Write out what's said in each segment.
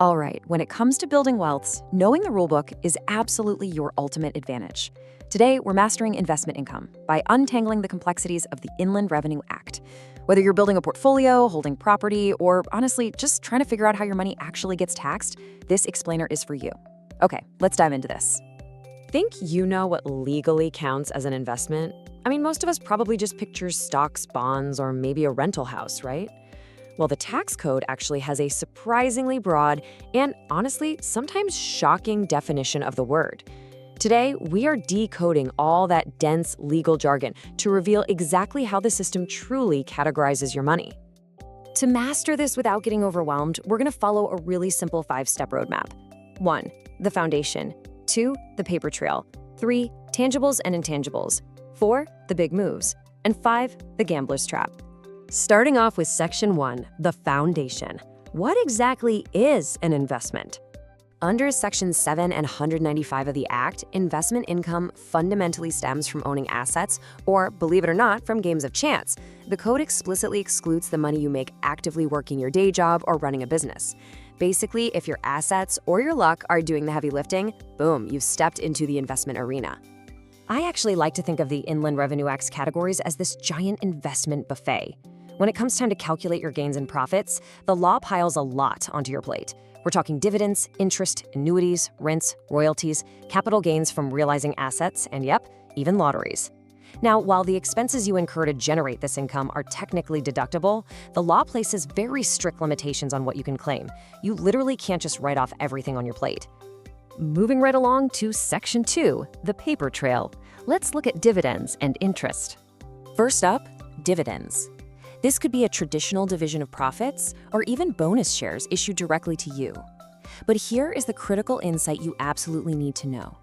All right, when it comes to building wealths, knowing the rulebook is absolutely your ultimate advantage. Today, we're mastering investment income by untangling the complexities of the Inland Revenue Act. Whether you're building a portfolio, holding property, or honestly, just trying to figure out how your money actually gets taxed, this explainer is for you. Okay, let's dive into this. Think you know what legally counts as an investment? I mean, most of us probably just picture stocks, bonds, or maybe a rental house, right? Well, the tax code actually has a surprisingly broad and, honestly, sometimes shocking definition of the word. Today, we are decoding all that dense legal jargon to reveal exactly how the system truly categorizes your money. To master this without getting overwhelmed, we're going to follow a really simple 5-step roadmap. 1. The foundation. 2. The paper trail. 3. Tangibles and intangibles. 4. The big moves. And 5. The gambler's trap. Starting off with Section 1, the foundation. What exactly is an investment? Under Sections 7 and 195 of the Act, investment income fundamentally stems from owning assets, or, believe it or not, from games of chance. The code explicitly excludes the money you make actively working your day job or running a business. Basically, if your assets or your luck are doing the heavy lifting, boom, you've stepped into the investment arena. I actually like to think of the Inland Revenue Act's categories as this giant investment buffet. When it comes time to calculate your gains and profits, the law piles a lot onto your plate. We're talking dividends, interest, annuities, rents, royalties, capital gains from realizing assets, and yep, even lotteries. Now, while the expenses you incur to generate this income are technically deductible, the law places very strict limitations on what you can claim. You literally can't just write off everything on your plate. Moving right along to Section 2, the paper trail. Let's look at dividends and interest. First up, dividends. This could be a traditional division of profits or even bonus shares issued directly to you. But here is the critical insight you absolutely need to know.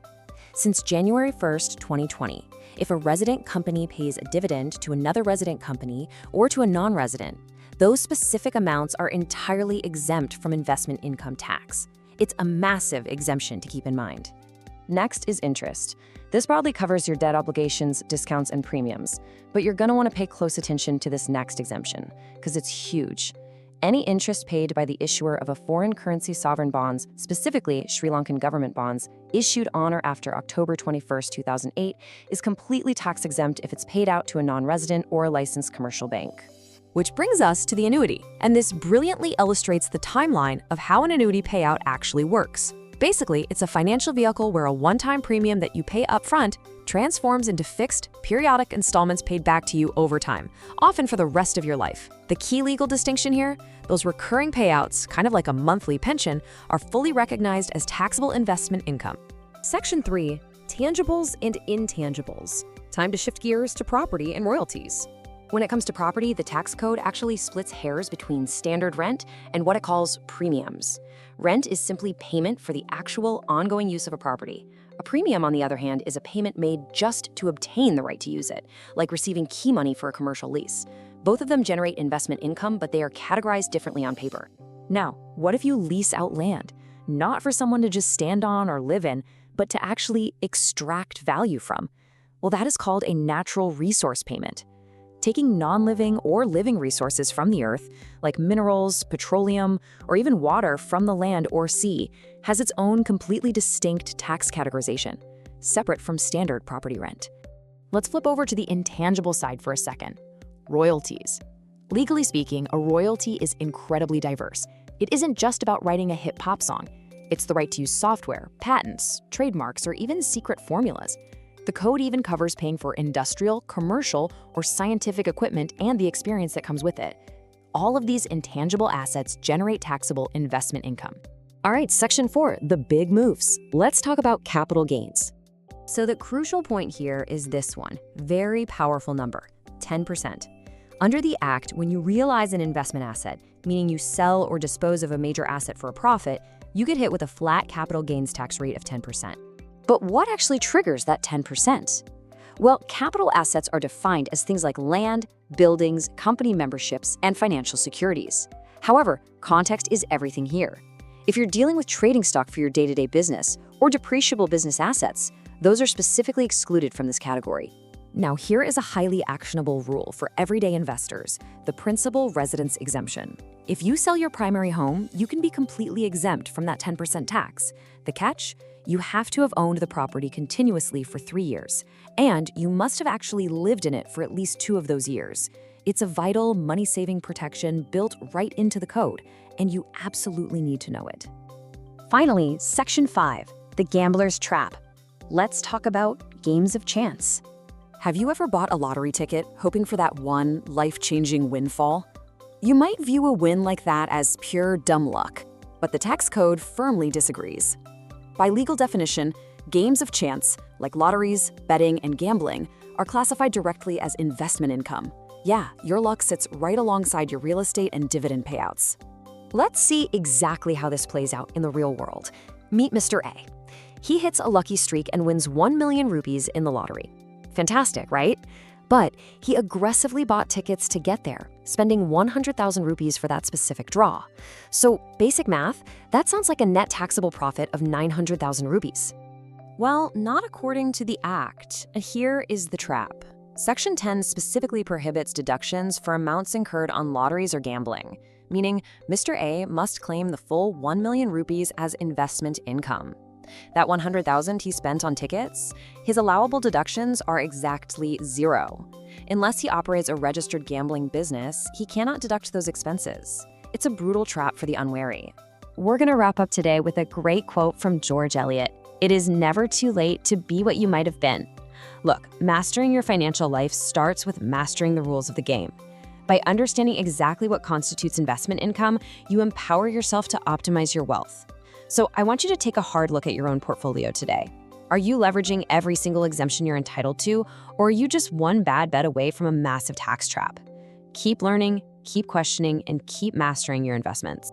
Since January 1st, 2020, if a resident company pays a dividend to another resident company or to a non-resident, those specific amounts are entirely exempt from investment income tax. It's a massive exemption to keep in mind. Next is interest. This broadly covers your debt obligations, discounts, and premiums, but you're going to want to pay close attention to this next exemption, because it's huge. Any interest paid by the issuer of a foreign currency sovereign bonds, specifically Sri Lankan government bonds, issued on or after October 21st, 2008, is completely tax exempt if it's paid out to a non-resident or a licensed commercial bank. Which brings us to the annuity, and this brilliantly illustrates the timeline of how an annuity payout actually works. Basically, it's a financial vehicle where a one-time premium that you pay upfront transforms into fixed, periodic installments paid back to you over time, often for the rest of your life. The key legal distinction here, those recurring payouts, kind of like a monthly pension, are fully recognized as taxable investment income. Section 3, Tangibles and Intangibles. Time to shift gears to property and royalties. When it comes to property, the tax code actually splits hairs between standard rent and what it calls premiums. Rent is simply payment for the actual ongoing use of a property. A premium, on the other hand, is a payment made just to obtain the right to use it, like receiving key money for a commercial lease. Both of them generate investment income, but they are categorized differently on paper. Now, what if you lease out land? Not for someone to just stand on or live in, but to actually extract value from. Well, that is called a natural resource payment. Taking non-living or living resources from the earth, like minerals, petroleum, or even water from the land or sea, has its own completely distinct tax categorization, separate from standard property rent. Let's flip over to the intangible side for a second. Royalties. Legally speaking, a royalty is incredibly diverse. It isn't just about writing a hit pop song. It's the right to use software, patents, trademarks, or even secret formulas. The code even covers paying for industrial, commercial, or scientific equipment and the experience that comes with it. All of these intangible assets generate taxable investment income. All right, Section 4, the big moves. Let's talk about capital gains. So the crucial point here is this one, very powerful number, 10%. Under the Act, when you realize an investment asset, meaning you sell or dispose of a major asset for a profit, you get hit with a flat capital gains tax rate of 10%. But what actually triggers that 10%? Well, capital assets are defined as things like land, buildings, company memberships, and financial securities. However, context is everything here. If you're dealing with trading stock for your day-to-day business or depreciable business assets, those are specifically excluded from this category. Now, here is a highly actionable rule for everyday investors, the principal residence exemption. If you sell your primary home, you can be completely exempt from that 10% tax. The catch? You have to have owned the property continuously for 3 years, and you must have actually lived in it for at least 2 of those years. It's a vital money-saving protection built right into the code, and you absolutely need to know it. Finally, Section 5, the gambler's trap. Let's talk about games of chance. Have you ever bought a lottery ticket hoping for that one life-changing windfall? You might view a win like that as pure dumb luck, but the tax code firmly disagrees. By legal definition, games of chance, like lotteries, betting, and gambling, are classified directly as investment income. Yeah, your luck sits right alongside your real estate and dividend payouts. Let's see exactly how this plays out in the real world. Meet Mr. A. He hits a lucky streak and wins 1 million rupees in the lottery. Fantastic, right? But he aggressively bought tickets to get there, spending 100,000 rupees for that specific draw. So, basic math, that sounds like a net taxable profit of 900,000 rupees. Well, not according to the Act. Here is the trap. Section 10 specifically prohibits deductions for amounts incurred on lotteries or gambling, meaning Mr. A must claim the full 1 million rupees as investment income. That 100,000 he spent on tickets, his allowable deductions are exactly 0. Unless he operates a registered gambling business, he cannot deduct those expenses. It's a brutal trap for the unwary. We're going to wrap up today with a great quote from George Eliot. It is never too late to be what you might have been. Look, mastering your financial life starts with mastering the rules of the game. By understanding exactly what constitutes investment income, you empower yourself to optimize your wealth. So I want you to take a hard look at your own portfolio today. Are you leveraging every single exemption you're entitled to, or are you just one bad bet away from a massive tax trap? Keep learning, keep questioning, and keep mastering your investments.